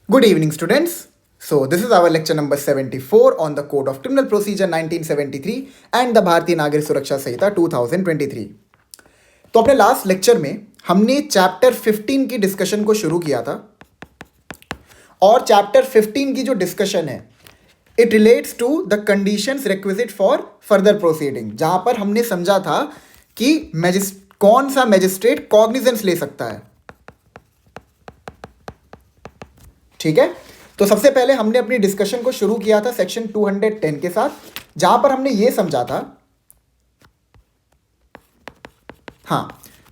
Good evening, students. So, this is our lecture number 74 on the Code of Criminal Procedure 1973 and the भारतीय नागरिक सुरक्षा संहिता 2023. तो अपने last lecture में हमने चैप्टर 15 की डिस्कशन को शुरू किया था और चैप्टर 15 की जो डिस्कशन है it relates to the conditions requisite for further proceeding, जहां पर हमने समझा था कि कौन सा मैजिस्ट्रेट कॉग्निजेंस ले सकता है. ठीक है, तो सबसे पहले हमने अपनी डिस्कशन को शुरू किया था सेक्शन 210 के साथ, जहां पर हमने ये समझा था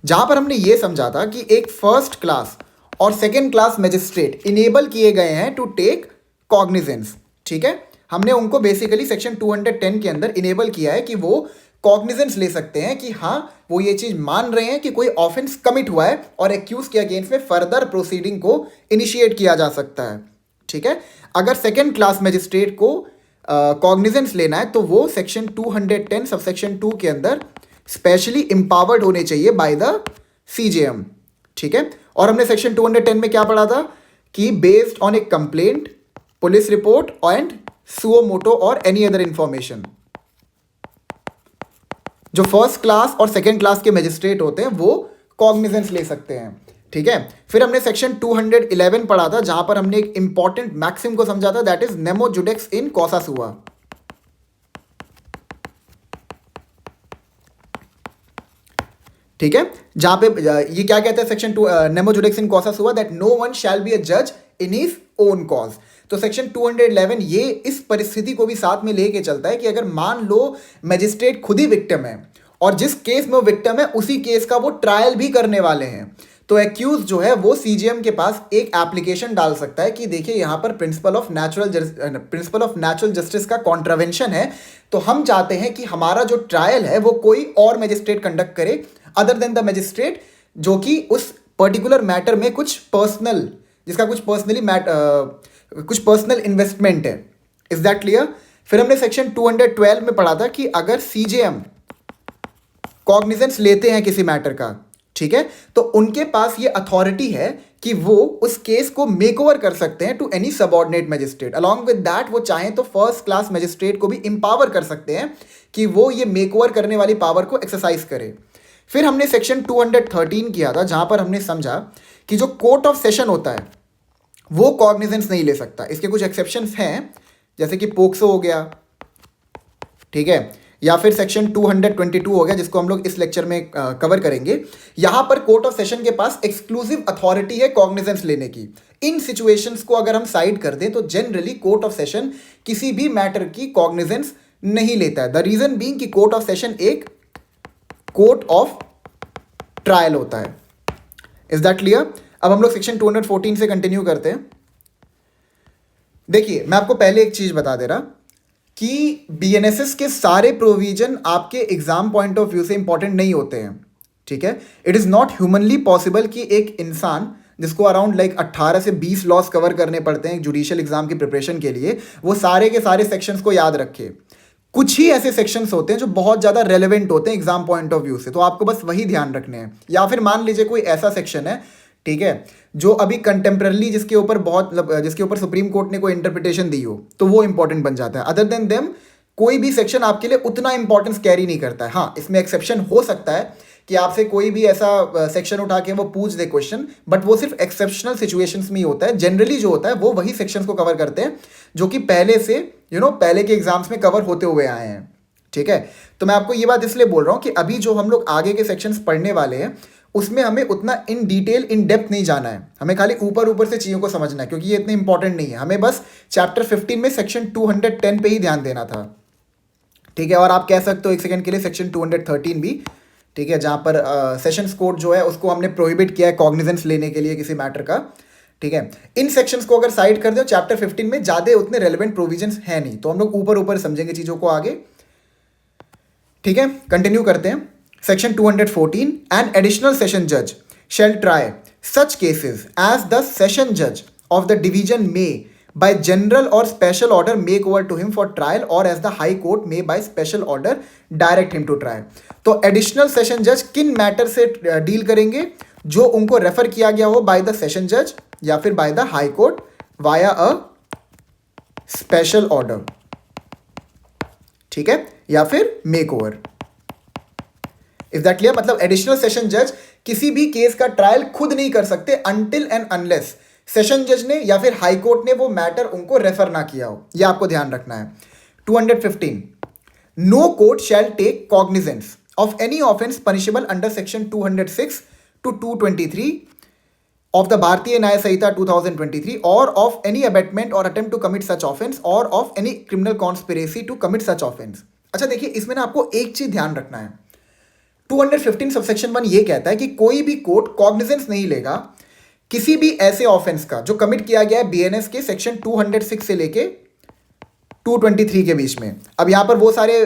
जहां पर हमने ये समझा था कि एक फर्स्ट क्लास और सेकेंड क्लास मैजिस्ट्रेट इनेबल किए गए हैं टू टेक कॉग्निजेंस. ठीक है, हमने उनको बेसिकली सेक्शन 210 के अंदर इनेबल किया है कि वो कॉग्निजेंस ले सकते हैं कि हाँ वो ये चीज मान रहे हैं कि कोई ऑफेंस कमिट हुआ है और एक्यूज के अगेंस्ट में फर्दर प्रोसीडिंग को इनिशिएट किया जा सकता है. ठीक है, अगर सेकेंड क्लास मैजिस्ट्रेट को कॉग्निजेंस लेना है तो वो सेक्शन 210 सबसेक्शन 2 के अंदर स्पेशली एम्पावर्ड होने चाहिए बाय द सीजेएम. ठीक है, और हमने सेक्शन 210 में क्या पढ़ा था कि based on A complaint, police report and suo motu और एनी अदर इंफॉर्मेशन, जो फर्स्ट क्लास और सेकेंड क्लास के मैजिस्ट्रेट होते हैं वो कॉग्निजेंस ले सकते हैं. ठीक है, फिर हमने सेक्शन 211 पढ़ा था जहां पर हमने एक इंपॉर्टेंट मैक्सिम को समझा था, that is nemo judex in causa sua. ठीक है, जहां पे ये क्या कहते हैं section 2 nemo judex in causa sua, that no one shall be a जज इन हिज ओन कॉज. तो सेक्शन 211 ये इस परिस्थिति को भी साथ में लेके चलता है कि अगर मान लो मैजिस्ट्रेट खुद ही विक्टिम है और जिस केस में वो विक्टिम है उसी केस का वो ट्रायल भी करने वाले हैं, तो एक्यूज जो है वो सीजीएम के पास एक एप्लीकेशन डाल सकता है कि देखिए यहाँ पर प्रिंसिपल ऑफ नेचुरल जस्टिस का कॉन्ट्रावेंशन है, तो हम चाहते हैं कि हमारा जो ट्रायल है वो कोई और मैजिस्ट्रेट कंडक्ट करे अदर देन द मैजिस्ट्रेट जो कि उस पर्टिकुलर मैटर में कुछ पर्सनल, जिसका कुछ पर्सनल इन्वेस्टमेंट है. Is that clear? फिर हमने सेक्शन 212 में पढ़ा था कि अगर सीजेएम कॉग्निजेंस लेते हैं किसी मैटर का, ठीक है, तो उनके पास ये अथॉरिटी है कि वो उस केस को मेक ओवर कर सकते हैं to any subordinate magistrate. Along with that वो चाहें तो फर्स्ट क्लास मैजिस्ट्रेट को भी एम्पावर कर सकते हैं कि वो ये मेक ओवर करने वाली पावर को एक्सरसाइज करे. फिर हमने सेक्शन 213 किया था जहां पर हमने समझा कि जो कोर्ट ऑफ सेशन होता है वो कॉग्निजेंस नहीं ले सकता. इसके कुछ एक्सेप्शंस हैं, जैसे कि पोक्सो हो गया, ठीक है, या फिर सेक्शन 222 हो गया जिसको हम लोग इस लेक्चर में कवर करेंगे. यहां पर कोर्ट ऑफ सेशन के पास एक्सक्लूसिव अथॉरिटी है कॉग्निजेंस लेने की. इन सिचुएशंस को अगर हम साइड कर दें तो जनरली कोर्ट ऑफ सेशन किसी भी मैटर की कॉग्निजेंस नहीं लेता है. द रीजन बीइंग कि कोर्ट ऑफ सेशन एक कोर्ट ऑफ ट्रायल होता है. Is that clear? अब हम लोग सेक्शन 214 से कंटिन्यू करते हैं. देखिए, मैं आपको पहले एक चीज बता दे रहा कि बीएनएसएस के सारे प्रोविजन आपके एग्जाम पॉइंट ऑफ व्यू से इंपॉर्टेंट नहीं होते हैं. ठीक है, it is not humanly possible कि एक इंसान जिसको अराउंड 18 से 20 लॉस कवर करने पड़ते हैं जुडिशियल एग्जाम की प्रिपरेशन के लिए, वो सारे के सारे सेक्शंस को याद रखे. कुछ ही ऐसे सेक्शंस होते हैं जो बहुत ज़्यादा रेलेवेंट होते हैं एग्जाम पॉइंट ऑफ व्यू से, तो आपको बस वही ध्यान रखने हैं. या फिर मान लीजिए कोई ऐसा सेक्शन है, ठीक है, जो अभी कंटेम्पररी जिसके ऊपर सुप्रीम कोर्ट ने कोई इंटरप्रिटेशन दी हो, तो वो इंपॉर्टेंट बन जाता है. अदर देन देम कोई भी सेक्शन आपके लिए उतना इंपॉर्टेंस कैरी नहीं करता है. हाँ, इसमें एक्सेप्शन हो सकता है कि आपसे कोई भी ऐसा सेक्शन उठा के वो पूछ दे क्वेश्चन, बट वो सिर्फ एक्सेप्शनल सिचुएशंस में ही होता है. जनरली जो होता है वो वही सेक्शंस को कवर करते हैं जो कि पहले से पहले के एग्जाम्स में कवर होते हुए आए हैं. ठीक है, तो मैं आपको ये बात इसलिए बोल रहा हूँ कि अभी जो हम लोग आगे के सेक्शंस पढ़ने वाले हैं उसमें हमें उतना इन डिटेल इन डेप्थ नहीं जाना है. हमें खाली ऊपर ऊपर से चीज़ों को समझना है क्योंकि ये इतने इंपॉर्टेंट नहीं है. हमें बस चैप्टर 15 में सेक्शन 210 पे ही ध्यान देना था. ठीक है, और आप कह सकते हो एक सेकंड के लिए सेक्शन 213 भी, ठीक है, जहाँ पर सेशंस कोर्ट जो है उसको हमने प्रोहिबिट किया है कॉग्निजेंस लेने के लिए किसी मैटर का. ठीक है, इन सेक्शंस को अगर साइड कर दो, चैप्टर 15 में ज़्यादा उतने रेलिवेंट प्रोविजंस है नहीं, तो हम लोग ऊपर ऊपर समझेंगे चीज़ों को आगे. ठीक है, कंटिन्यू करते हैं. Section 214, an additional session judge shall try such cases as the session judge of the division may by general or special order make over to him for trial or as the high court may by special order direct him to try. तो additional session judge किन matter से deal करेंगे? जो उनको refer किया गया हो by the session जज या फिर by the high court via a special order, ठीक है, या फिर make over. Is that clear? मतलब एडिशनल सेशन जज किसी भी केस का ट्रायल खुद नहीं कर सकते अनटिल एंड अनलेस सेशन जज ने या फिर हाई कोर्ट ने वो मैटर उनको रेफर ना किया हो। ये आपको ध्यान रखना है। 215, no court shall take cognizance of any offence punishable under section 206 to 223 of the Bharatiya Nyaya Sanhita 2023 or of any abetment or attempt to commit such offense or of any criminal conspiracy to commit such offense। अच्छा देखिए, इसमें ना आपको एक चीज ध्यान रखना है। 215 सबसेक्शन 1 ये कहता है कि कोई भी कोर्ट कॉग्निजेंस नहीं लेगा किसी भी ऐसे ऑफेंस का जो कमिट किया गया है बीएनएस के सेक्शन 206 से लेके 223 के बीच में। अब यहां पर वो सारे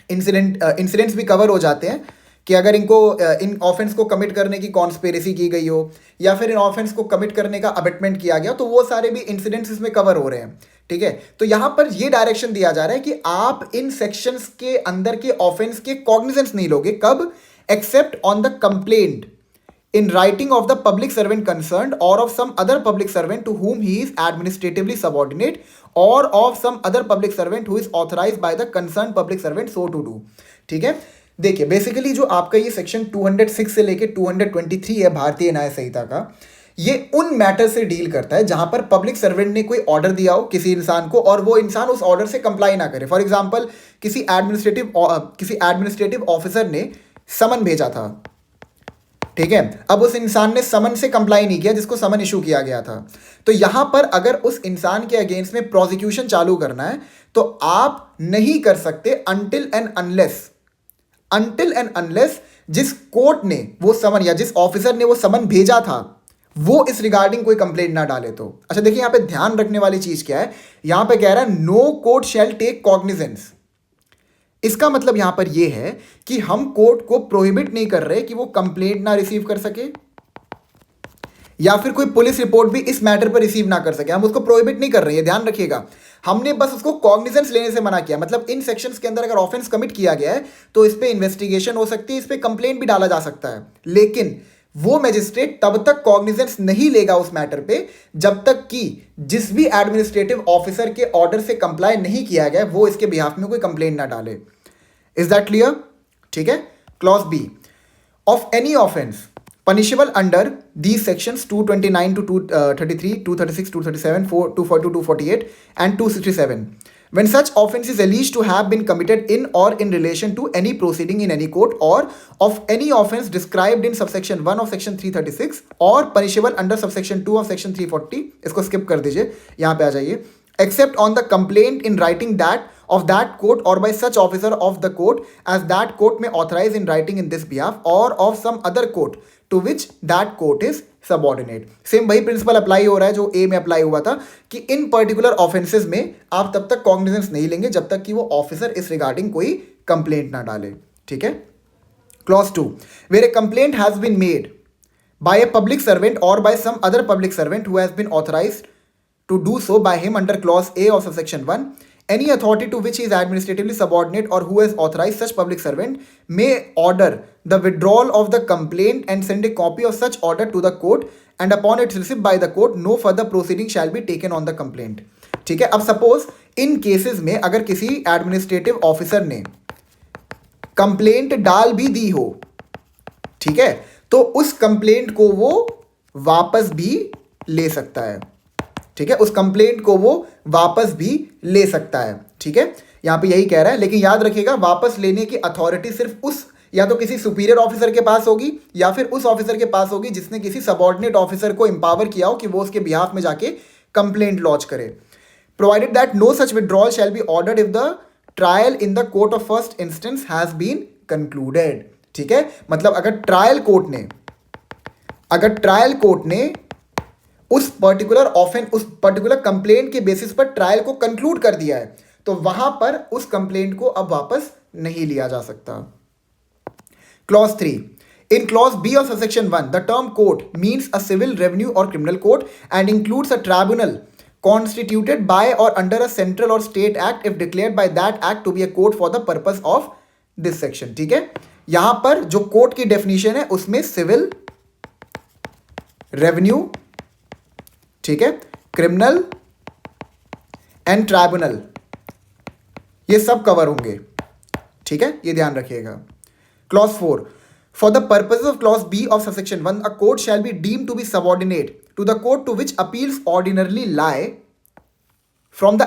इंसिडेंट्स भी कवर हो जाते हैं कि अगर इनको इन ऑफेंस को कमिट करने की कॉन्स्पिरेसी की गई हो या फिर इन ऑफेंस को कमिट करने का अबेटमेंट किया गया, तो वो सारे भी इंसिडेंट्स इसमें कवर हो रहे हैं, ठीक है। तो यहां पर ये डायरेक्शन दिया जा रहा है कि आप इन सेक्शंस के अंदर के ऑफेंस के कॉग्निजेंस नहीं लोगे। कब? Except on the complaint in writing of the public servant concerned or of some other public servant to whom he is administratively subordinate or of some other public servant who is authorized by the concerned public servant so to do। ठीक है, देखिए basically जो आपका ये section 206 से लेके 223 है भारतीय न्याय संहिता का, ये उन मैटर से डील करता है जहां पर पब्लिक सर्वेंट ने कोई ऑर्डर दिया हो किसी इंसान को और वो इंसान उस ऑर्डर से कंप्लाई ना करे। फॉर एग्जांपल किसी एडमिनिस्ट्रेटिव ऑफिसर ने समन भेजा था, ठीक है, अब उस इंसान ने समन से कंप्लाई नहीं किया जिसको समन इशू किया गया था। तो यहां पर अगर उस इंसान के अगेंस्ट में प्रोसिक्यूशन चालू करना है तो आप नहीं कर सकते अनटिल एंड अनलेस जिस कोर्ट ने वो समन या जिस ऑफिसर ने वो समन भेजा था वो इस रिगार्डिंग कोई कंप्लेंट ना डाले तो। अच्छा देखिए, यहां पे ध्यान रखने वाली चीज क्या है, यहां पे कह रहा है no court shall take cognizance. इसका मतलब यहां पर यह है कि हम कोर्ट को प्रोहिबिट नहीं कर रहे कि वो कंप्लेंट ना रिसीव कर सके या फिर कोई पुलिस रिपोर्ट भी इस मैटर पर रिसीव ना कर सके। हम उसको प्रोहिबिट नहीं कर रहे हैं, ध्यान रखिएगा। हमने बस उसको कॉग्निजेंस लेने से मना किया। मतलब इन सेक्शंस के अंदर अगर ऑफेंस कमिट किया गया है तो इस पे इन्वेस्टिगेशन हो सकती है, इस पे कंप्लेंट भी डाला जा सकता है, लेकिन वो मैजिस्ट्रेट तब तक कॉग्निजेंस नहीं लेगा उस मैटर पे जब तक कि जिस भी एडमिनिस्ट्रेटिव ऑफिसर के ऑर्डर से कंप्लाई नहीं किया गया वो इसके बिहाफ में कोई कंप्लेंट ना डाले। Is that clear? ठीक है। Clause B, of any offence punishable under these sections 229 to 233, 236, 237, 242, 248 and 267 when such offense is alleged to have been committed in or in relation to any proceeding in any court or of any offense described in subsection 1 of section 336 or punishable under subsection 2 of section 340। इसको skip कर दीजिए, यहाँ पे आ जाइए। except on the complaint in writing that of that court or by such officer of the court as that court may authorize in writing in this behalf or of some other court to which that court is subordinate. Same वही principal apply हो रहा है जो ए में apply हुआ था कि इन particular offences में आप तब तक कॉग्निजेंस नहीं लेंगे जब तक कि वो ऑफिसर इस रिगार्डिंग कोई कंप्लेंट ना डाले। ठीक है। Clause 2, where a complaint has been made by a public servant or by some other public servant who has been authorized to do so by him under clause A of subsection 1, any authority to which he is administratively subordinate or who has authorized such public servant may order the withdrawal of the complaint and send a copy of such order to the court, and upon its receipt by the court no further proceeding shall be taken on the complaint। ठीक है। अब suppose in cases में अगर किसी administrative officer ने complaint डाल भी दी हो, ठीक है, तो उस कंप्लेंट को वो वापस भी ले सकता है। ठीक है, उस कंप्लेंट को वो वापस भी ले सकता है। ठीक है, यहां पे यही कह रहा है, लेकिन याद रखिएगा वापस लेने की अथॉरिटी सिर्फ उस या तो किसी सुपीरियर ऑफिसर के पास होगी या फिर उस ऑफिसर के पास होगी जिसने किसी सबऑर्डिनेट ऑफिसर को एम्पावर किया हो कि वो उसके बिहाफ में जाके कंप्लेंट लॉन्च करे। Provided that no such withdrawal shall be ordered if the trial in the court of first instance has been concluded. ठीक है, मतलब अगर ट्रायल कोर्ट ने उस पर्टिकुलर कंप्लेंट के बेसिस पर ट्रायल को कंक्लूड कर दिया है तो वहां पर उस कंप्लेंट को अब वापस नहीं लिया जा सकता। Clause 3, in clause B of subsection 1 the term court means a civil, revenue or criminal court and includes a tribunal constituted by or under a central or state act if declared by that act to be a court for the purpose of this section। ठीक है, यहां पर जो court की definition है उसमें civil, revenue, ठीक है, क्रिमिनल एंड ट्राइब्यूनल, ये सब कवर होंगे, ठीक है, ये ध्यान रखिएगा। Clause 4, for the purpose of clause B of subsection 1 a court shall be deemed to be subordinate to the court to which appeals ordinarily lie from the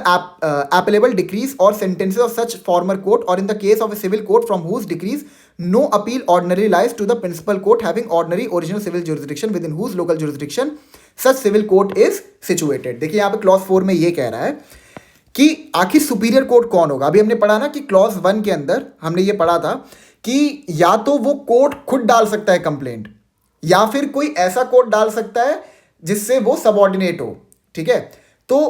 appellable decrees or sentences of such former court, or in the case of a civil court from whose decrees no appeal ordinarily lies to the principal court having ordinary original civil jurisdiction within whose local jurisdiction such civil court is situated। देखिए यहाँ पे clause 4 में ये कह रहा है कि आखिर सुपीरियर कोर्ट कौन होगा। अभी हमने पढ़ा ना कि क्लॉज 1 के अंदर हमने ये पढ़ा था कि या तो वो कोर्ट खुद डाल सकता है कंप्लेंट, या फिर कोई ऐसा कोर्ट डाल सकता है जिससे वो सबऑर्डिनेट हो, ठीक है। तो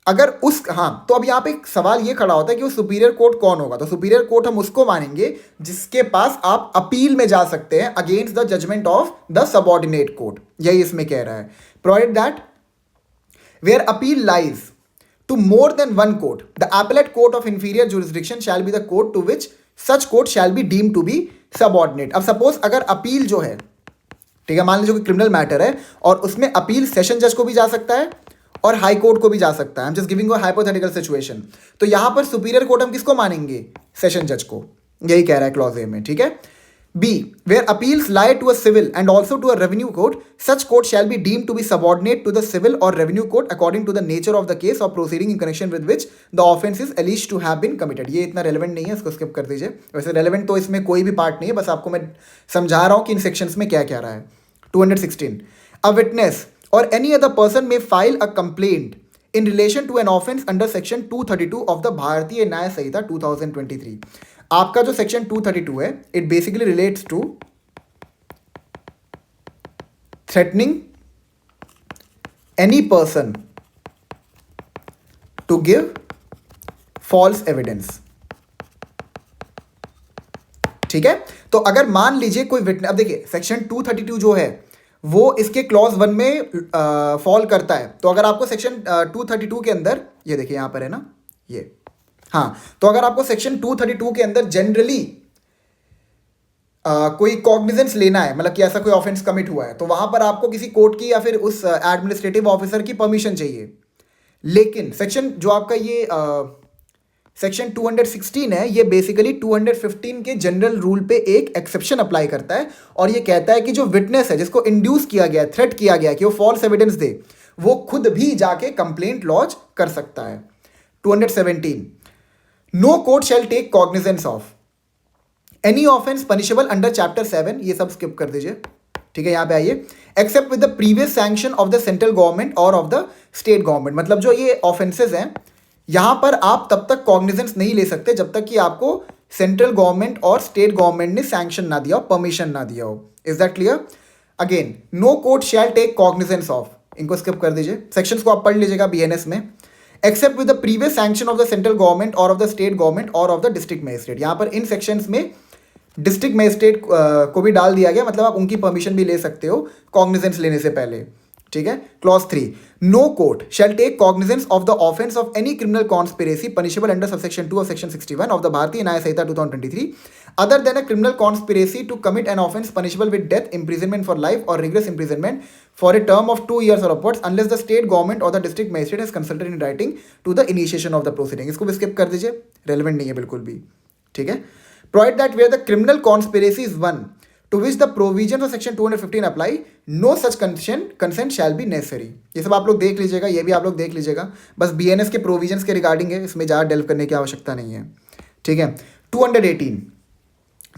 अगर उस तो अब यहाँ पे एक सवाल ये खड़ा होता है कि वो सुपीरियर कोर्ट कौन होगा। तो सुपीरियर कोर्ट हम उसको मानेंगे जिसके पास आप अपील में जा सकते हैं against the judgment of the subordinate court, यही इसमें कह रहा है। Provide that where appeal lies to more than one court the appellate court of inferior jurisdiction shall be the court to which such court shall be deemed to be subordinate. अब suppose अगर appeal जो है, ठीक है, मान लीजिए कोई criminal matter है और उसमें अपील सेशन जज को भी जा सकता है और हाई कोर्ट को भी जा सकता है। I am just giving a hypothetical situation. तो यहां पर सुपीरियर कोर्ट हम किसको मानेंगे? सेशन जज को, यही कह रहा है क्लॉज ए में, ठीक है। B, where appeals lie to a civil and also to a revenue court such court shall be deemed to be subordinate to the civil और revenue court according to the nature of the case और proceeding in connection with which the offence is alleged to have been committed. ये इतना relevant नहीं है, इसको skip कर दीजिए। वैसे रेलेवेंट तो इसमें कोई भी पार्ट नहीं है, बस आपको मैं समझा रहा हूं कि इन सेक्शंस में क्या क्या रहा है। 216, a witness or any other person may file a complaint in relation to an offense under section 232 of the भारतीय न्याय संहिता 2023। आपका जो सेक्शन 232 है, it basically relates to threatening any person to give false evidence, ठीक है। तो अगर मान लीजिए कोई विटनेस, अब देखिए सेक्शन 232 जो है वो इसके क्लॉज 1 में फॉल करता है। तो अगर आपको सेक्शन 232 के अंदर, ये देखिए यहां पर है ना ये, तो अगर आपको सेक्शन 232 के अंदर जनरली कोई कॉग्निजेंस लेना है, मतलब कि ऐसा कोई ऑफेंस कमिट हुआ है, तो वहां पर आपको किसी कोर्ट की या फिर उस एडमिनिस्ट्रेटिव ऑफिसर की परमिशन चाहिए। लेकिन सेक्शन जो आपका ये सेक्शन 216 है, ये बेसिकली 215 के जनरल रूल पे एक एक्सेप्शन अप्लाई करता है और ये कहता है कि जो विटनेस है, जिसको इंड्यूस किया गया है, थ्रेट किया गया है कि वो फॉल्स एविडेंस दे, वो खुद भी जाके कंप्लेंट लॉन्च कर सकता है। 217, no court shall take cognizance of any offence punishable under chapter 7, ये सब स्किप कर दीजिए, ठीक है। यहां पे आइए, except with the previous sanction of the central government और ऑफ द स्टेट गवर्नमेंट। मतलब जो ये ऑफेंसेस हैं, यहां पर आप तब तक कॉग्निजेंस नहीं ले सकते जब तक कि आपको सेंट्रल गवर्नमेंट और स्टेट गवर्नमेंट ने सैंक्शन ना दिया हो, परमिशन ना दिया हो। Is that clear? Again, no court shall take cognizance of, इनको स्किप कर दीजिए, सेक्शंस को आप पढ़ लीजिएगा बीएनएस में। Except with the previous sanction of the central government और ऑफ द स्टेट गवर्नमेंट और ऑफ द डिस्ट्रिक्ट मजिस्ट्रेट। यहां पर इन सेक्शंस में डिस्ट्रिक्ट मजिस्ट्रेट को भी डाल दिया गया, मतलब आप उनकी परमिशन भी ले सकते हो कॉग्निजेंस लेने से पहले, ठीक है। Clause 3, no court shall take cognizance of the offence of any criminal conspiracy punishable under subsection 2 of section 61 of the Bharatiya Nyaya Sanhita 2023 other than a criminal conspiracy to commit an offence punishable with death, imprisonment for life or rigorous imprisonment for a term of 2 years or upwards unless the state government or the district magistrate has consulted in writing to the initiation of the proceeding। इसको भी skip कर दीजिए, relevant नहीं है बिल्कुल भी, ठीक है। Provide that where the criminal conspiracy is one to which the provisions of section 215 apply, no such consent shall be necessary। ये सब आप लोग देख लीजिएगा, ये भी आप लोग देख लीजिएगा, बस बीएनएस के प्रोविजंस के रिगार्डिंग है, इसमें ज़्यादा डेल्व करने की आवश्यकता नहीं है, ठीक है। 218,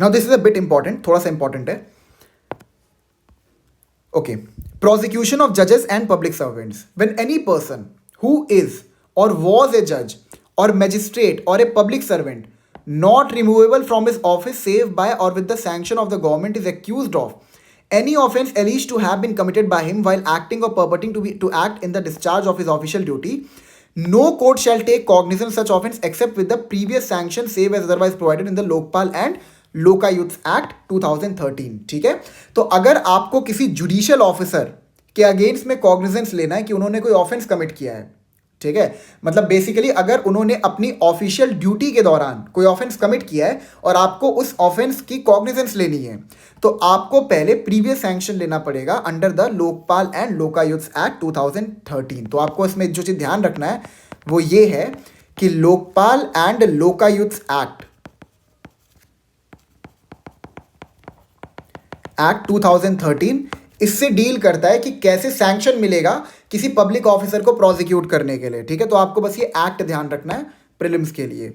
now this is a bit important, थोड़ा सा इंपॉर्टेंट है, ओके। प्रोसिक्यूशन ऑफ जजेस and public servants, when any person who is और वॉज ए जज और मैजिस्ट्रेट और a public servant not removable from his office save by or with the sanction of the government is accused of any offense alleged to have been committed by him while acting or purporting to act in the discharge of his official duty, no court shall take cognizance of such offense except with the previous sanction save as otherwise provided in the Lokpal and Lokayukta act 2013, ठीक है। तो अगर आपको किसी judicial officer के against में cognizance लेना है कि उन्होंने कोई ऑफेंस कमिट किया है, ठीक है, मतलब बेसिकली अगर उन्होंने अपनी ऑफिशियल ड्यूटी के दौरान कोई ऑफेंस कमिट किया है और आपको उस ऑफेंस की कॉग्निजेंस लेनी है, तो आपको पहले प्रीवियस सैंक्शन लेना पड़ेगा under the Lokpal and Lokayukta act 2013। तो आपको इसमें जो चीज ध्यान रखना है वो ये है कि लोकपाल एंड लोकायुक्त एक्ट 2013 इससे डील करता है कि कैसे सैंक्शन मिलेगा किसी पब्लिक ऑफिसर को प्रोसिक्यूट करने के लिए। ठीक है, तो आपको बस ये एक्ट ध्यान रखना है प्रीलिम्स के लिए।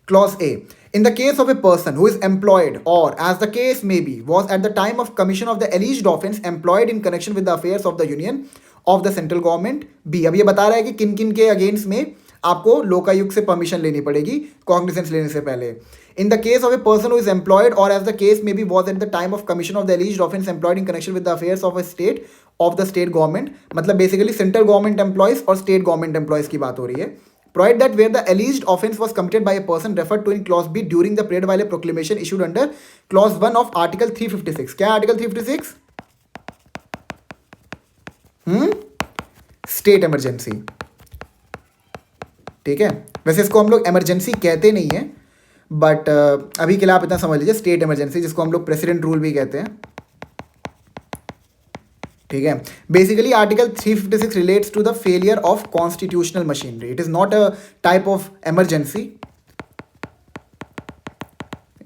Clause A, in the case of a person who is employed और as the case may be was at the time of commission of the alleged offence employed in connection with the affairs of the union of the central government. B, अब ये बता रहा है कि किन किन के अगेंस्ट में आपको लोकायुक्त से परमिशन लेनी पड़ेगी कॉग्निजेंस लेने से पहले। In the case of a person who is employed or as the case may be was at the time of commission of the alleged offence employed in connection with the affairs of a state of the state government, मतलब basically central government employees और state government employees की बात हो रही है। Provide that where the alleged offence was committed by a person referred to in clause B during the period while a proclamation issued under clause 1 of article 356। क्या है article 356? State emergency. ठीक है, वैसे इसको हम लोग इमरजेंसी कहते नहीं है, बट अभी के लिए आप इतना समझ लीजिए स्टेट इमरजेंसी, जिसको हम लोग प्रेसिडेंट रूल भी कहते हैं। ठीक है, basically article 356 relates to the failure of constitutional machinery. It is not a type of emergency,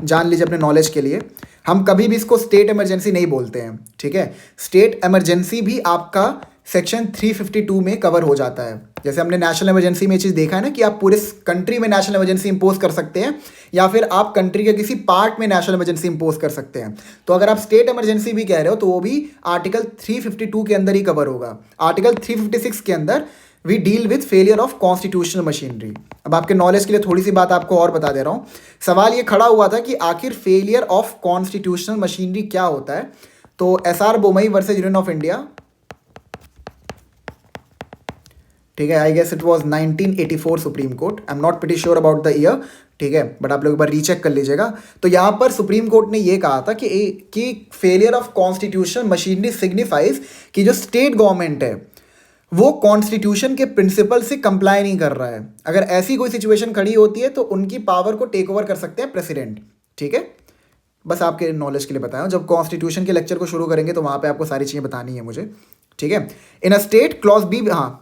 जान लीजिए अपने नॉलेज के लिए। हम कभी भी इसको स्टेट इमरजेंसी नहीं बोलते हैं। ठीक है, स्टेट इमरजेंसी भी आपका सेक्शन 352 में कवर हो जाता है। जैसे हमने नेशनल इमरजेंसी में ये चीज़ देखा है ना कि आप पूरे कंट्री में नेशनल इमरजेंसी इंपोज कर सकते हैं या फिर आप कंट्री के किसी पार्ट में नेशनल इमरजेंसी इंपोज कर सकते हैं। तो अगर आप स्टेट इमरजेंसी भी कह रहे हो तो वो भी आर्टिकल 352 के अंदर ही कवर होगा। आर्टिकल 356 के अंदर we deal with failure of constitutional machinery. अब आपके नॉलेज के लिए थोड़ी सी बात आपको और बता दे रहा हूँ। सवाल ये खड़ा हुआ था कि आखिर फेलियर ऑफ कॉन्स्टिट्यूशनल मशीनरी क्या होता है। तो SR Bommai versus union of India, ठीक है, I guess it was 1984 supreme court, I am not pretty sure about the year. ठीक है, बट आप लोग एक बार रीचेक कर लीजिएगा। तो यहाँ पर सुप्रीम कोर्ट ने ये कहा था कि failure of constitutional machinery signifies कि जो स्टेट गवर्नमेंट है वो कॉन्स्टिट्यूशन के प्रिंसिपल से कंप्लाई नहीं कर रहा है। अगर ऐसी कोई सिचुएशन खड़ी होती है तो उनकी पावर को टेक ओवर कर सकते हैं प्रेसिडेंट। ठीक है, बस आपके नॉलेज के लिए बताया। जब कॉन्स्टिट्यूशन के लेक्चर को शुरू करेंगे तो वहाँ पे आपको सारी चीज़ें बतानी है मुझे। ठीक है, इन अ स्टेट क्लॉज बी, हाँ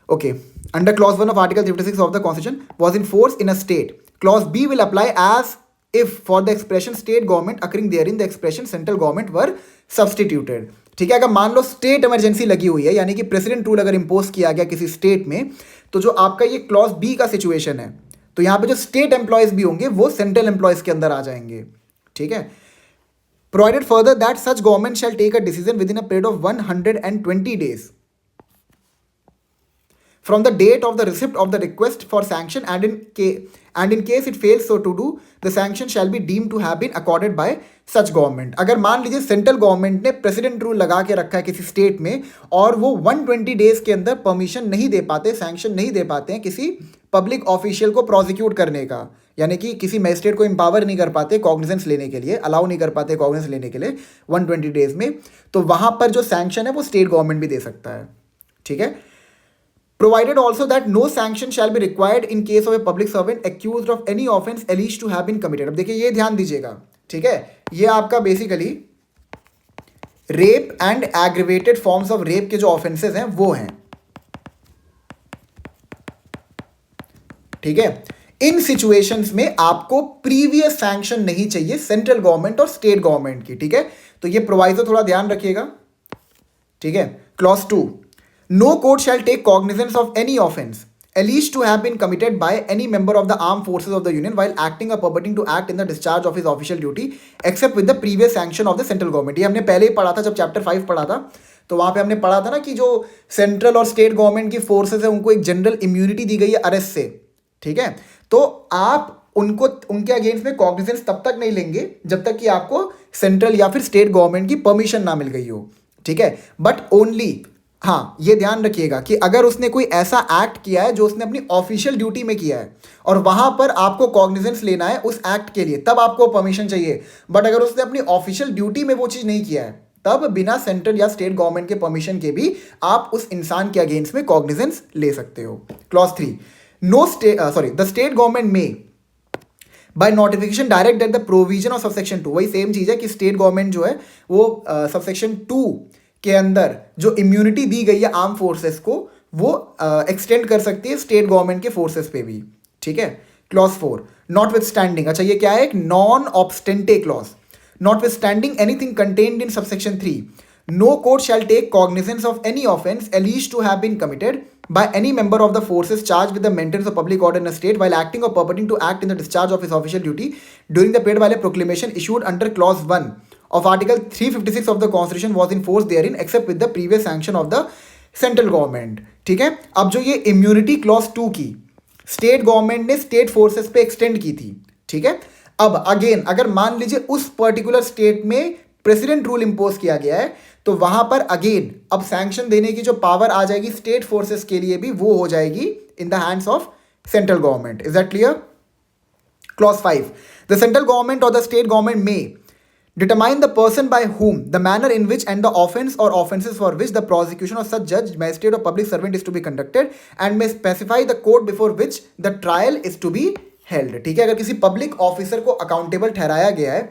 okay, under clause 1 of article 356 of the constitution was in force in a state, clause B will apply as if for the expression state government occurring therein the expression central government were substituted। ठीक है, अगर मान लो state emergency लगी हुई है, यानी कि president rule अगर इंपोज किया गया किसी स्टेट में, तो जो आपका ये क्लॉज बी का सिचुएशन है, तो यहाँ पे जो स्टेट एम्प्लॉयज भी होंगे वो सेंट्रल एम्प्लॉयज के अंदर आ जाएंगे। ठीक है, provided further that such government shall take a decision within a period of 120 days from the date of the receipt of the request for sanction, and in case it fails so to do, the sanction shall be deemed to have been accorded by such government। अगर मान लीजिए central government ने president rule लगा के रखा है किसी state में और वो 120 डेज के अंदर परमिशन नहीं दे पाते, सैंक्शन नहीं दे पाते हैं किसी पब्लिक ऑफिशियल को प्रोसिक्यूट करने का, यानी कि किसी मैजिस्ट्रेट को एम्पावर नहीं कर पाते कॉग्निजेंस लेने के लिए, अलाउ नहीं कर पाते कॉग्निजेंस लेने के लिए 120 डेज में, तो वहाँ पर जो सैंक्शन है वो स्टेट गवर्नमेंट भी दे सकता है। ठीक है, provided also that no sanction shall be required in case of a public servant accused of any offense alleged to have been committed। अब देखिए ये ध्यान दीजिएगा। ठीक है, ये आपका basically rape and aggravated forms of rape के जो ऑफेंसेस हैं वो हैं। ठीक है, इन सिचुएशंस में आपको प्रीवियस सैंक्शन नहीं चाहिए सेंट्रल गवर्नमेंट और स्टेट गवर्नमेंट की। ठीक है, तो ये प्रोवाइजो थोड़ा ध्यान रखिएगा। ठीक है, clause 2, no court shall take cognizance of any offence alleged to have been committed by any member of the armed forces of the union while acting or purporting to act in the discharge of his official duty except with the previous sanction of the central government। ये हमने पहले ही पढ़ा था जब chapter 5 पढ़ा था, तो वहाँ पे हमने पढ़ा था ना कि जो सेंट्रल और स्टेट गवर्नमेंट की फोर्सेस है उनको एक जनरल इम्यूनिटी दी गई है अरेस्ट से। ठीक है, तो आप उनको उनके अगेंस्ट में कॉग्निजेंस तब तक नहीं लेंगे जब तक कि आपको सेंट्रल या फिर स्टेट गवर्नमेंट की परमिशन ना मिल गई हो। ठीक है, बट ओनली, हाँ ये ध्यान रखिएगा कि अगर उसने कोई ऐसा एक्ट किया है जो उसने अपनी ऑफिशियल ड्यूटी में किया है और वहां पर आपको कॉग्निजेंस लेना है उस एक्ट के लिए, तब आपको परमिशन चाहिए। बट अगर उसने अपनी ऑफिशियल ड्यूटी में वो चीज़ नहीं किया है, तब बिना सेंट्रल या स्टेट गवर्नमेंट के परमिशन के भी आप उस इंसान के अगेंस्ट में कॉग्निजेंस ले सकते हो। Clause 3, no state the state government may by notification direct that the provision of subsection 2, वही सेम चीज है कि स्टेट गवर्नमेंट जो है वो सबसेक्शन 2 के अंदर जो इम्यूनिटी दी गई है आर्म फोर्सेस को वो एक्सटेंड कर सकती है स्टेट गवर्नमेंट के फोर्सेस पे भी, ठीक है। क्लॉज 4, नॉट विथ स्टैंडिंग, अच्छा ये क्या है, एक non obstante clause, notwithstanding anything contained in subsection 3, no court shall take cognizance of any offence alleged to have been committed by any member of the forces charged with the maintenance of public order in a state while acting or purporting to act in the discharge of his official duty during the period while a proclamation issued under clause 1 of article 356 of the constitution was in force therein except with the previous sanction of the central government, ठीक है। अब जो ये immunity clause 2 की state government ने state forces पे extend की थी, ठीक है। अब अगेन अगर मान लीजिए उस पर्टिकुलर स्टेट में प्रेसिडेंट रूल इंपोज किया गया है तो वहां पर अगेन अब सैंक्शन देने की जो पावर आ जाएगी स्टेट फोर्सेस के लिए भी वो हो जाएगी in the hands of central government. Is that clear? Clause 5, the central government और द स्टेट गवर्नमेंट में determine the person by whom, the manner in which and the offense or offenses for which the prosecution of such judge, magistrate or public servant is to be conducted and may specify the court before which the trial is to be held, ठीक है। अगर किसी public officer को accountable ठहराया गया है,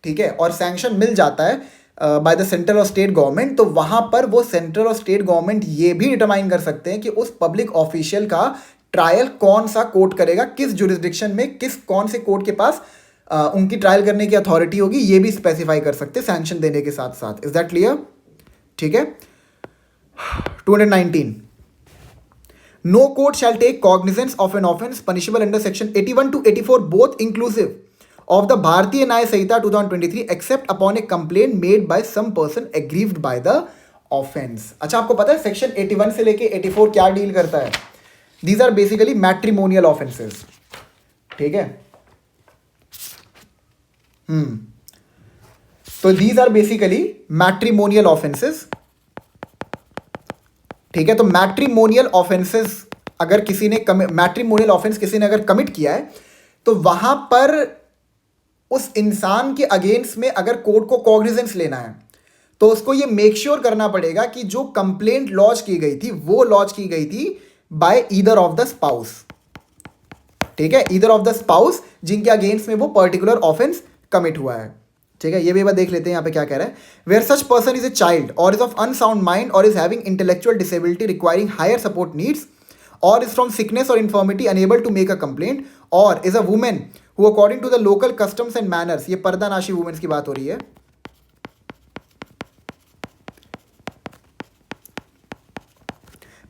ठीक है, और सैंक्शन मिल जाता है बाय द सेंट्रल और स्टेट गवर्नमेंट, तो वहां पर वो सेंट्रल और स्टेट गवर्नमेंट ये भी डिटरमाइन कर सकते हैं कि उस पब्लिक ऑफिशियल का ट्रायल कौन सा कोर्ट करेगा, किस जुरिस्डिक्शन में, किस कौन से कोर्ट के पास उनकी ट्रायल करने की अथॉरिटी होगी, ये भी स्पेसिफाई कर सकते हैं सैंक्शन देने के साथ साथ। Is that clear? ठीक है। 219, no court shall take cognizance of an offence punishable under section 81 to 84 both inclusive of the भारतीय Nyaya Sanhita 2023 except upon a complaint made by some person aggrieved by the offense। अच्छा, आपको पता है section 81 से लेके 84 क्या डील करता है? These are basically matrimonial offenses, ठीक है। तो these are basically matrimonial offenses, ठीक है। तो मैट्रिमोनियल ऑफेंसेस अगर किसी ने मैट्रिमोनियल ऑफेंस किसी ने अगर कमिट किया है तो वहां पर उस इंसान के अगेंस्ट में अगर कोर्ट को कॉग्निजेंस लेना है तो उसको ये मेक श्योर करना पड़ेगा कि जो कंप्लेंट लॉन्च की गई थी वो लॉन्च की गई थी by either of the spouse, ठीक है, ईदर ऑफ द स्पाउस जिनके अगेंस्ट में वो पर्टिकुलर ऑफेंस कमिट हुआ है, ठीक है। ये भी एक बार देख लेते हैं यहाँ पे क्या कह रहा है। Where such person is a child और इज ऑफ अनसाउंड माइंड और is having intellectual disability requiring higher support needs or is from sickness or infirmity unable to make a complaint or is a woman who according to the local customs and manners, ये पर्दानाशी women's की बात हो रही है,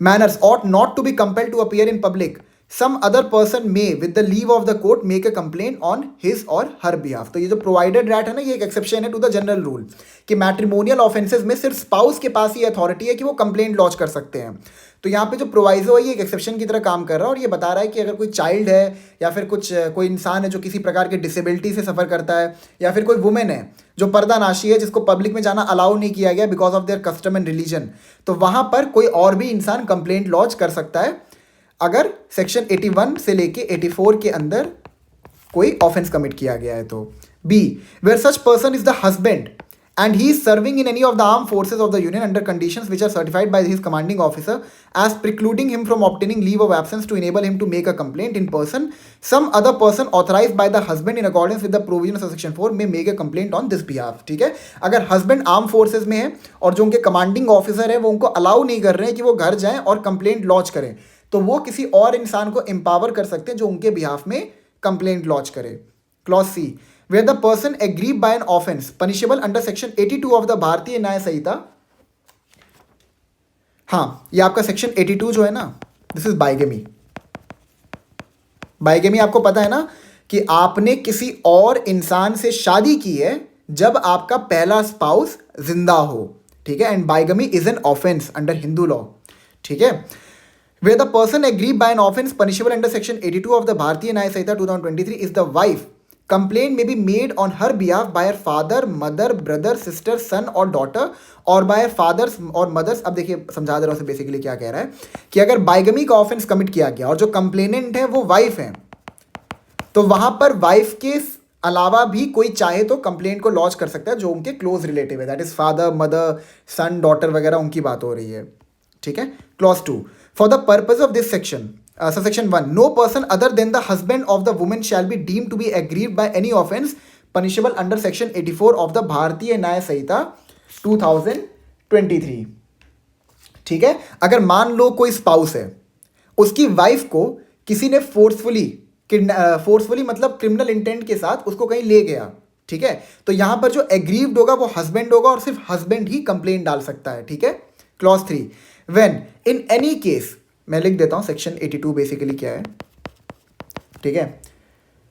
manners ought not to be compelled to appear in public, some other person may with the leave of the court make a complaint on his or her behalf। तो ये जो provided right है ना, ये एक एक्सेप्शन है to the general rule कि matrimonial offences में सिर्फ स्पाउस के पास ही अथॉरिटी है कि वो कंप्लेंट लॉन्च कर सकते हैं। तो यहाँ पे जो प्रोवाइजो है ये एक एक्सेप्शन की तरह काम कर रहा है और ये बता रहा है कि अगर कोई चाइल्ड है या फिर कोई इंसान है जो किसी प्रकार के डिसेबिलिटी से सफ़र करता है या फिर कोई वुमेन है जो पर्दानाशी है जिसको पब्लिक में जाना अलाउ नहीं किया गया because of their custom and religion, तो वहाँ पर कोई और भी इंसान कंप्लेंट लॉन्च कर सकता है अगर सेक्शन 81 से लेके 84 के अंदर कोई ऑफेंस कमिट किया गया है तो। B, where such person is the husband and he is serving in any of the armed forces of the union under conditions which are certified by his commanding officer as precluding him from obtaining leave of absence to enable him to make a complaint in person, some other person authorized by the husband in accordance with the provisions of section 4 may make a complaint on this behalf, ठीक है। अगर husband armed forces में है और जो उनके commanding officer है वो उनको अलाउ नहीं कर रहे हैं कि वो घर जाएं और कंप्लेंट लॉन्च करें तो वो किसी और इंसान को एम्पावर कर सकते हैं जो उनके बिहाफ में कंप्लेंट लॉन्च करे। Clause C, where the person aggrieved by an offense punishable under section 82 of the भारतीय न्याय संहिता, हाँ ये आपका सेक्शन 82 जो है ना, दिस इज बाइगेमी। बाइगेमी आपको पता है ना कि आपने किसी और इंसान से शादी की है जब आपका पहला स्पाउस जिंदा हो, ठीक है, and bigamy is an offence under Hindu law, ठीक है। where the person aggrieved by an offense punishable under section 82 of the भारतीय Nyaya Sanhita 2023 is the wife, complaint may be made on her behalf by her father, mother, brother, sister, son or daughter or by her fathers और mothers। अब देखिए समझा दे रहा हूँ basically क्या कह रहा है कि अगर बाइगमी का ऑफेंस कमिट किया गया और जो कंप्लेनेंट है वो वाइफ है तो वहां पर वाइफ के अलावा भी कोई चाहे तो कंप्लेंट को लॉन्च कर सकता है जो उनके क्लोज रिलेटिव है, that is father, mother, son, daughter वगैरह, उनकी बात हो रही है। ठीक है। Clause 2, for the purpose of this section, subsection 1, no person other than the husband of the woman shall be deemed to be aggrieved by any offence punishable under section 84 of the Bharatiya Nyaya Sanhita 2023। ठीक है। अगर मान लो कोई spouse है, उसकी wife को किसी ने फोर्सफुली मतलब क्रिमिनल इंटेंट के साथ उसको कहीं ले गया, ठीक है, तो यहां पर जो एग्रीव्ड होगा वो हस्बैंड होगा और सिर्फ हस्बैंड ही कंप्लेंट डाल सकता है। ठीक है। Clause 3, when in any case, मैं लिख देता हूं सेक्शन 82 बेसिकली क्या है। ठीक है।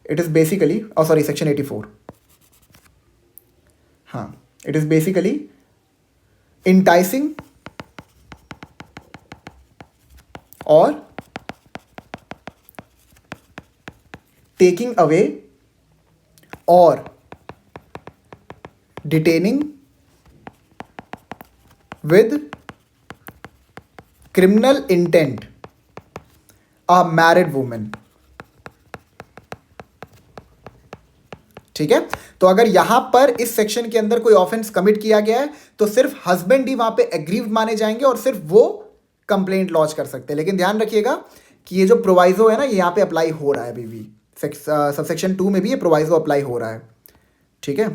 It is basically, sorry, section 84, हाँ, इट इज बेसिकली इंटाइसिंग और टेकिंग अवे और detaining with criminal intent a married women. ठीक है। तो अगर यहां पर इस सेक्शन के अंदर कोई ऑफेंस कमिट किया गया है तो सिर्फ हस्बैंड ही वहां पे एग्रीव्ड माने जाएंगे और सिर्फ वो कंप्लेंट लॉन्च कर सकते हैं। लेकिन ध्यान रखिएगा कि ये जो प्रोवाइजो है ना, ये यहां पे अप्लाई हो रहा है अभी भी, सबसेक्शन 2 में भी ये प्रोवाइजो अप्लाई हो रहा है। ठीक है।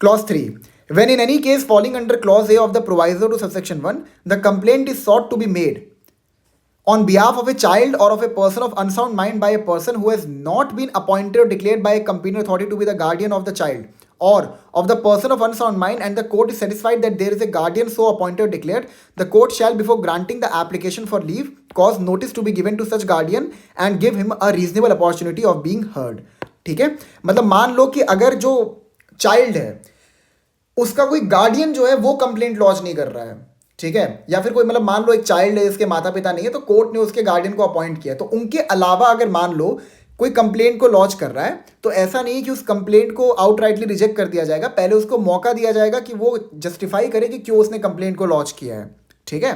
Clause 3. When in any case falling under Clause A of the proviso to subsection 1, the complaint is sought to be made on behalf of a child or of a person of unsound mind by a person who has not been appointed or declared by a competent authority to be the guardian of the child, or of the person of unsound mind, and the court is satisfied that there is a guardian so appointed or declared, the court shall, before granting the application for leave, cause notice to be given to such guardian and give him a reasonable opportunity of being heard. ठीक है। मतलब मान लो कि अगर जो child है उसका कोई गार्डियन जो है वो कंप्लेंट लॉन्च नहीं कर रहा है, ठीक है, या फिर कोई, मतलब मान लो एक चाइल्ड है, इसके माता पिता नहीं है, तो कोर्ट ने उसके गार्डियन को अपॉइंट किया, तो उनके अलावा अगर मान लो कोई कंप्लेंट को लॉन्च कर रहा है तो ऐसा नहीं कि उस कंप्लेंट को आउटराइटली रिजेक्ट कर दिया जाएगा, पहले उसको मौका दिया जाएगा कि वो जस्टिफाई करे कि क्यों उसने कंप्लेंट को लॉन्च किया है। ठीक है।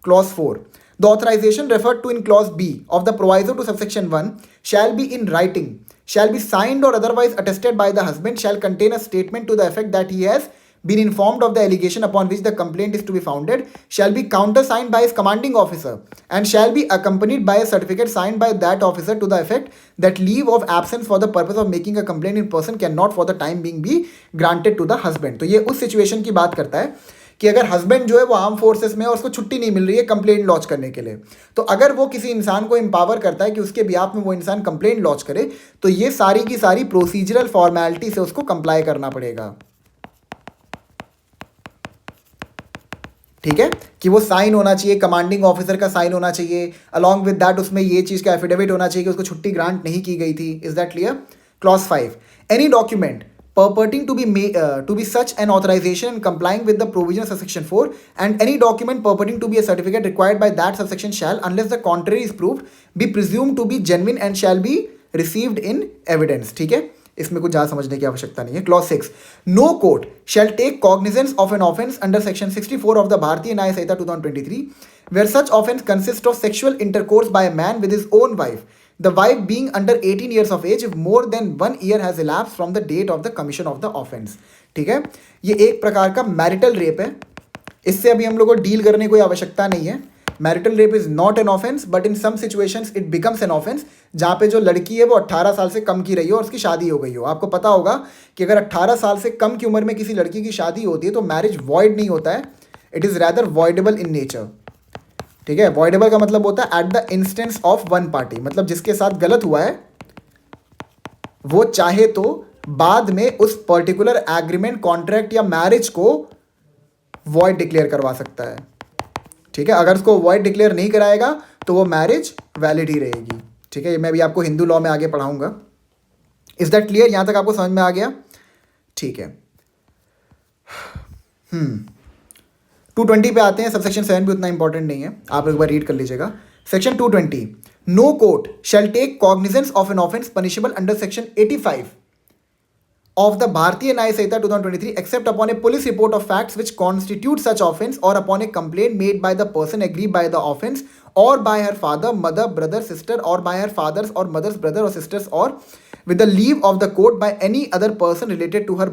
Clause 4, the authorisation referred to in clause B of the proviso to subsection 1 shall be in writing, shall be signed or otherwise attested by the husband, shall contain a statement to the effect that he has been informed of the allegation upon which the complaint is to be founded, shall be countersigned by his commanding officer, and shall be accompanied by a certificate signed by that officer to the effect that leave of absence for the purpose of making a complaint in person cannot for the time being be granted to the husband. तो ये उस situation की बात करता है कि अगर husband जो है वो आर्म फोर्सेस में है और उसको छुट्टी नहीं मिल रही है कंप्लेंट लॉन्च करने के लिए, तो अगर वो किसी इंसान को एम्पावर करता है कि उसके बिहाफ में वो इंसान कंप्लेंट लॉन्च करे, तो ये सारी की सारी प्रोसीजरल फॉर्मेलिटी से उसको कंप्लाई करना पड़ेगा। ठीक है। कि वो साइन होना चाहिए, कमांडिंग ऑफिसर का साइन होना चाहिए, अलॉन्ग विद दैट उसमें ये चीज का एफिडेविट होना चाहिए कि उसको छुट्टी ग्रांट नहीं की गई थी। Is that clear? Clause 5, any document purporting to be such an authorization and complying with the provisions of subsection 4, and any document purporting to be a certificate required by that subsection shall, unless the contrary is proved, be presumed to be genuine and shall be received in evidence. ठीक है। इसमें कुछ ज़्यादा समझने की आवश्यकता नहीं है। Clause 6, no court shall take cognizance of an offence under section 64 of the Bharatiya Nyaya Samhita 2023 where such offence consists of sexual intercourse by a man with his own wife, the wife being under 18 years of age if more than 1 year has elapsed from the date of the commission of the offence. ठीक है। ये एक प्रकार का marital rape है, इससे अभी हम लोग को डील करने की कोई आवश्यकता नहीं है। Marital rape is not an offence but in some situations it becomes an offence, जहाँ पे जो लड़की है वो 18 साल से कम की रही हो और उसकी शादी हो गई हो। आपको पता होगा कि अगर 18 साल से कम की उम्र में किसी लड़की की शादी होती है तो मैरिज वॉइड नहीं होता है, it is rather voidable in nature. ठीक है। वॉइडेबल का मतलब होता है at the instance of one party, मतलब जिसके साथ गलत हुआ है वो चाहे तो बाद में उस पर्टिकुलर एग्रीमेंट, कॉन्ट्रैक्ट या मैरिज को वॉइड डिक्लेयर करवा सकता है। ठीक है। अगर उसको वॉइड डिक्लेयर नहीं कराएगा तो वो मैरिज वैलिड ही रहेगी। ठीक है। ये मैं भी आपको हिंदू लॉ में आगे पढ़ाऊंगा। Is that clear? यहां तक आपको समझ में आ गया? ठीक है। 220 पे आते हैं। सबसेक्शन 7 भी उतना इंपॉर्टेंट नहीं है, आप एक बार रीड कर लीजिएगा। Section 220, no court shall take cognizance of an offence punishable under section 85 of the Bharatiya Nyaya Samhita 2023 except upon a police report of facts which constitute such offence or upon a complaint made by the person aggrieved by the offence or by her father, mother, brother, sister or by her father's or mother's brother or sisters or with the leave of the court by any other person related to her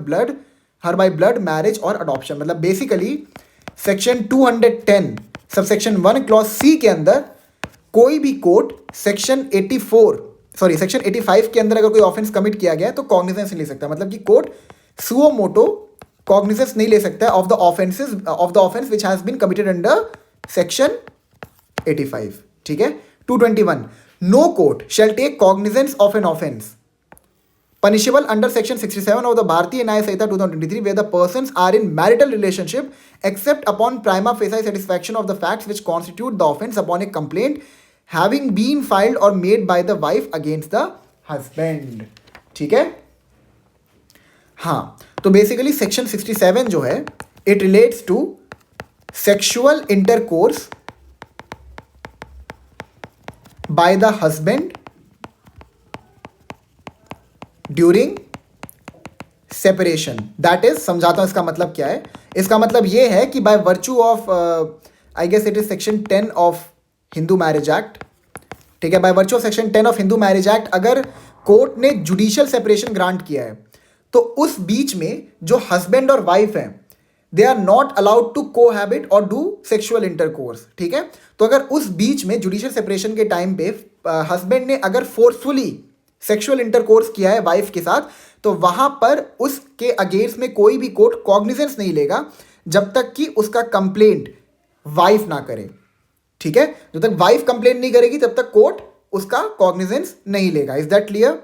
by blood, marriage or adoption. मतलब basically section 210 subsection 1 clause C के अंदर कोई भी court section 85 के अंदर अगर कोई offence commit किया गया है तो कॉग्निजेंस नहीं ले सकता. मतलब कि कोर्ट सुओ मोटो कॉग्निजेंस नहीं ले सकता of the offence which has been committed under section 85. ठीक है. 221 no court shall take cognizance of an offence punishable under section 67 of the Bharatiya Nyaya Samhita 2023 where the persons are in marital relationship except upon prima facie satisfaction of the facts which constitute the offence upon a complaint having been filed or made by the wife against the husband. ठीक है. हाँ, तो basically section 67 जो है it relates to sexual intercourse by the husband during separation. That is, समझाता हूं इसका मतलब क्या है. इसका मतलब ये है कि by virtue of I guess it is section 10 of Hindu marriage act. ठीक है. By virtue of section 10 of Hindu marriage act अगर कोर्ट ने जुडिशियल सेपरेशन ग्रांट किया है तो उस बीच में जो हस्बैंड और वाइफ हैं they are not allowed to cohabit और डू सेक्सुअल इंटरकोर्स. ठीक है. तो अगर उस बीच में जुडिशियल सेपरेशन के टाइम पे हस्बैंड ने अगर फोर्सफुली सेक्सुअल इंटरकोर्स किया है वाइफ के साथ तो वहां पर उसके अगेंस्ट में कोई भी कोर्ट कॉग्निजेंस नहीं लेगा जब तक कि उसका कंप्लेंट वाइफ ना करे. ठीक है. जब तक वाइफ कंप्लेंट नहीं करेगी तब तक कोर्ट उसका कॉग्निजेंस नहीं लेगा. Is that clear?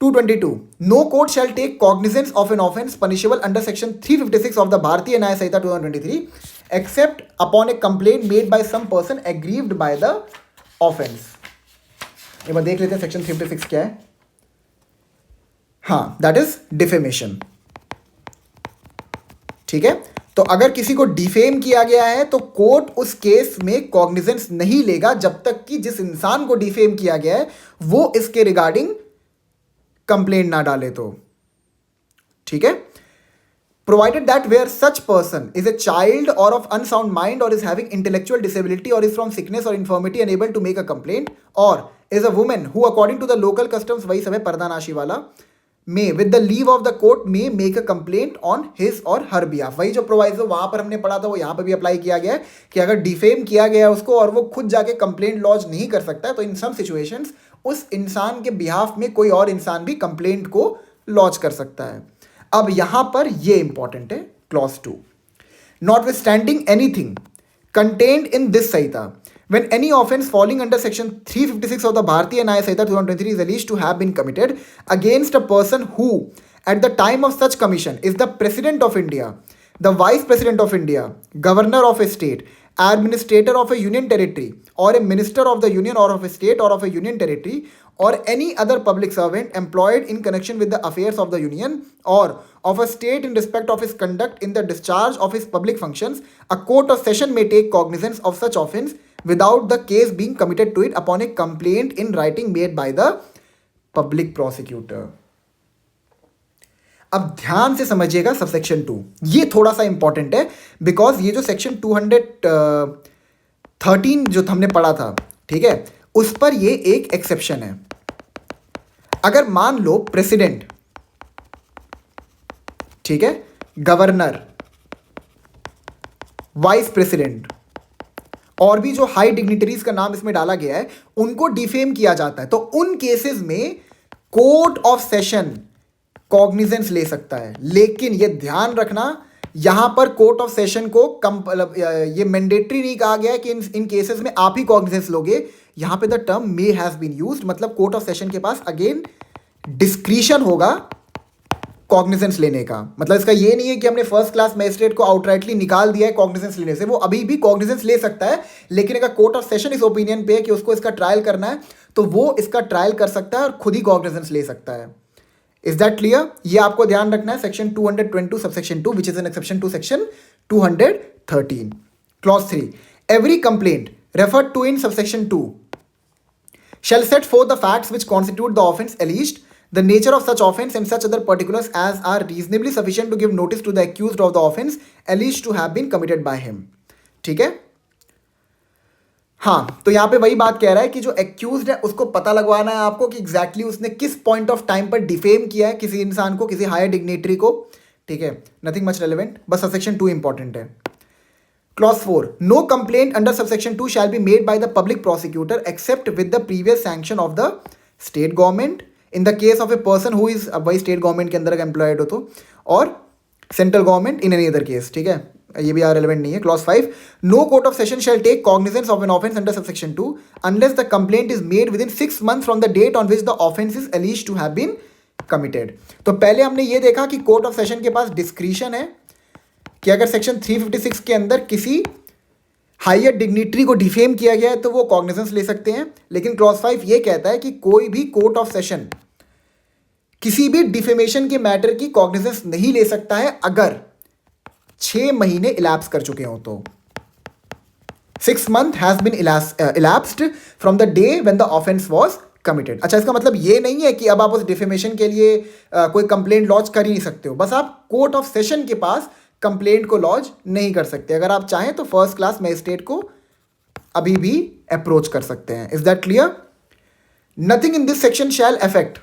222 no court shall take cognizance of an offence punishable under section 356 of the Bharatiya Nyaya Sanhita 2023 except upon a complaint made by some person aggrieved by the offence. एक बार देख लेते हैं सेक्शन 356 क्या है. हाँ, दैट इज डिफेमेशन. ठीक है. तो अगर किसी को डिफेम किया गया है तो कोर्ट उस केस में कॉग्निजेंस नहीं लेगा जब तक कि जिस इंसान को डिफेम किया गया है वो इसके रिगार्डिंग कंप्लेंट ना डाले तो. ठीक है. Provided that where such person is a child or of unsound mind or is having intellectual disability or is from sickness or infirmity unable to make a complaint or is a woman who according to the local customs वही सब है पर्दानाशी वाला may with the leave of the court may make a complaint on his or her behalf. वही जो proviso वहां पर हमने पढ़ा था वो यहाँ पर भी अप्लाई किया गया है कि अगर डिफेम किया गया उसको और वो खुद जाके कंप्लेंट लॉन्च नहीं कर सकता है तो इन सम सिचुएशंस उस इंसान के बिहाफ में कोई और इंसान भी कंप्लेंट को लॉन्च कर सकता है. अब यहां पर ये इंपॉर्टेंट है clause 2 notwithstanding anything contained in this Samhita when any offense falling under section 356 of the Bharatiya Nyaya Samhita 2023 is alleged to have been committed against a person who at the time of such commission is the President of India, the Vice President of India, Governor of a state, Administrator of a Union Territory or a Minister of the Union or of a state or of a Union Territory or any other public servant employed in connection with the affairs of the Union or of a state in respect of his conduct in the discharge of his public functions, a court of session may take cognizance of such offence without the case being committed to it upon a complaint in writing made by the public prosecutor. अब ध्यान से समझिएगा subsection 2 ये थोड़ा सा important है because ये जो सेक्शन 213 जो हमने पढ़ा था, ठीक है, उस पर ये एक एक्सेप्शन है. अगर मान लो प्रेसिडेंट, ठीक है, गवर्नर, वाइस प्रेसिडेंट और भी जो हाई डिग्निटरीज का नाम इसमें डाला गया है उनको डिफेम किया जाता है तो उन केसेस में कोर्ट ऑफ सेशन कॉग्निजेंस ले सकता है. लेकिन ये ध्यान रखना यहां पर कोर्ट ऑफ सेशन को ये मैंडेटरी नहीं कहा गया है कि इन केसेस में आप ही कॉग्निजेंस लोगे. यहां पे the term may has been used, मतलब कोर्ट ऑफ सेशन के पास अगेन डिस्क्रिशन होगा कॉग्निजेंस लेने का. मतलब इसका ये नहीं है कि हमने फर्स्ट क्लास मैजिस्ट्रेट को आउटराइटली निकाल दिया है कॉग्निजेंस लेने से, वो अभी भी कॉग्निजेंस ले सकता है. लेकिन अगर कोर्ट ऑफ सेशन इस ओपिनियन पे है कि उसको इसका ट्रायल करना है तो वो इसका ट्रायल कर सकता है और खुद ही कॉग्निजेंस ले सकता है. Is that clear? ये आपको ध्यान रखना है. Section 222 subsection 2 which is an exception to section 213. Clause 3 every complaint referred to in subsection 2 shall set forth the facts which constitute the offence alleged, the nature of such offense and such other particulars as are reasonably sufficient to give notice to the accused of the offense alleged to have been committed by him. ठीक है, हाँ, तो यहाँ पे वही बात कह रहा है कि जो एक्यूज्ड है उसको पता लगवाना है आपको कि एग्जैक्टली उसने किस पॉइंट ऑफ टाइम पर डिफेम किया है किसी इंसान को, किसी हायर डिग्नेटरी को. ठीक है, नथिंग मच रेलिवेंट, बस सबसेक्शन 2 इंपॉर्टेंट है. Clause 4. No complaint under subsection 2 shall be made by the public prosecutor except with the previous sanction of the state government in the case of a person who is अब वही state government के अंदर employed हो तो, और central government in any other case. ठीक है, ये भी रेलेवेंट नहीं है. Clause 5. No court of session shall take cognizance of an offence under subsection 2 unless the complaint is made within 6 months from the date on which the offence is alleged to have been committed. तो पहले हमने ये देखा कि court of session के पास discretion है कि अगर सेक्शन 356 के अंदर किसी हायर डिग्निटरी को डिफेम किया गया है तो वो कॉग्निजेंस ले सकते हैं. लेकिन क्लॉज 5 ये कहता है कि कोई भी कोर्ट ऑफ सेशन किसी भी डिफेमेशन के मैटर की कॉग्निजेंस नहीं ले सकता है अगर 6 महीने इलैप्स कर चुके हो तो. 6 months has been elapsed from the day when the offense was committed. अच्छा, इसका मतलब ये नहीं है कि अब आप उस डिफेमेशन के लिए कोई कंप्लेंट लॉन्च कर ही नहीं सकते हो, बस आप कोर्ट ऑफ सेशन के पास कंप्लेंट को लॉन्च नहीं कर सकते. अगर आप चाहें तो फर्स्ट क्लास मजिस्ट्रेट को अभी भी अप्रोच कर सकते हैं. Is that clear? Nothing in this section shall affect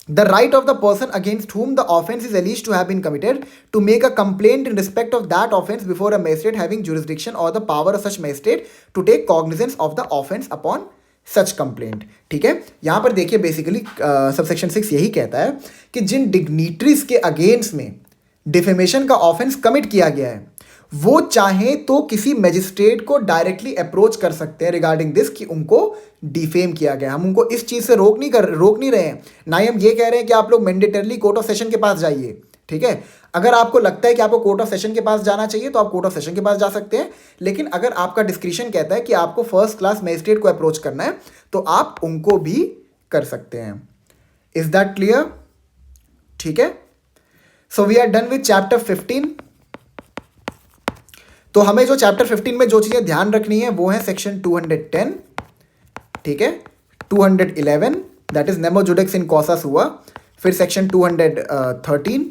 the right of the person against whom the offence is alleged to have been committed to make a complaint in respect of that offence before a magistrate having jurisdiction or the power of such magistrate to take cognizance of the offence upon such complaint. ठीक है, यहाँ पर देखिए basically subsection 6 यही कहता है कि जिन dignitaries के अगेंस्ट में डिफेमेशन का ऑफेंस कमिट किया गया है वो चाहे तो किसी मैजिस्ट्रेट को डायरेक्टली अप्रोच कर सकते हैं रिगार्डिंग दिस कि उनको डिफेम किया गया. हम उनको इस चीज़ से रोक नहीं रहे हैं, ना ही हम ये कह रहे हैं कि आप लोग मैंडेटरली कोर्ट ऑफ सेशन के पास जाइए. ठीक है, अगर आपको लगता है कि आपको कोर्ट ऑफ सेशन के पास जाना चाहिए तो आप कोर्ट ऑफ सेशन के पास जा सकते हैं. लेकिन अगर आपका डिस्क्रिशन कहता है कि आपको फर्स्ट क्लास मैजिस्ट्रेट को अप्रोच करना है तो आप उनको भी कर सकते हैं. Is that clear? ठीक है, so we are done with chapter 15. तो हमें जो चैप्टर 15 में जो चीज़ें ध्यान रखनी है वो है सेक्शन 210. ठीक है, 211 दैट इज नेमो जुडिक्स इन कॉसास हुआ, फिर सेक्शन 213.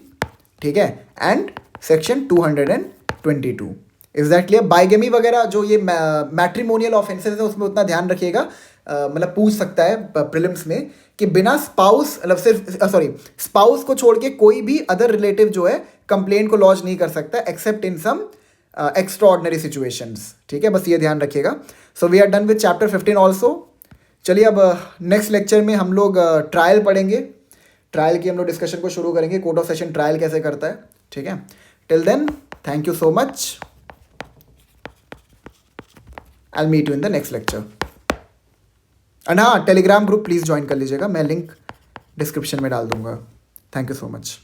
ठीक है, and section 222. Is that clear? Bigamy वगैरह जो ये मैट्रिमोनियल ऑफेंसेस है उसमें उतना ध्यान रखिएगा. मतलब पूछ सकता है प्रीलिम्स में कि बिना स्पाउस मतलब सिर्फ स्पाउस को छोड़ के कोई भी अदर रिलेटिव जो है कंप्लेंट को लॉन्च नहीं कर सकता except in some extraordinary situations. ठीक है, बस ये ध्यान रखिएगा. So we are done with chapter 15 also. चलिए अब नेक्स्ट लेक्चर में हम लोग ट्रायल पढ़ेंगे. ट्रायल की हम लोग डिस्कशन को शुरू करेंगे, कोर्ट ऑफ सेशन ट्रायल कैसे करता है. ठीक है, till then thank you so much. I meet you in the next lecture. And हाँ, टेलीग्राम ग्रुप प्लीज़ ज्वाइन कर लीजिएगा, मैं लिंक डिस्क्रिप्शन में डाल दूंगा. Thank you so much.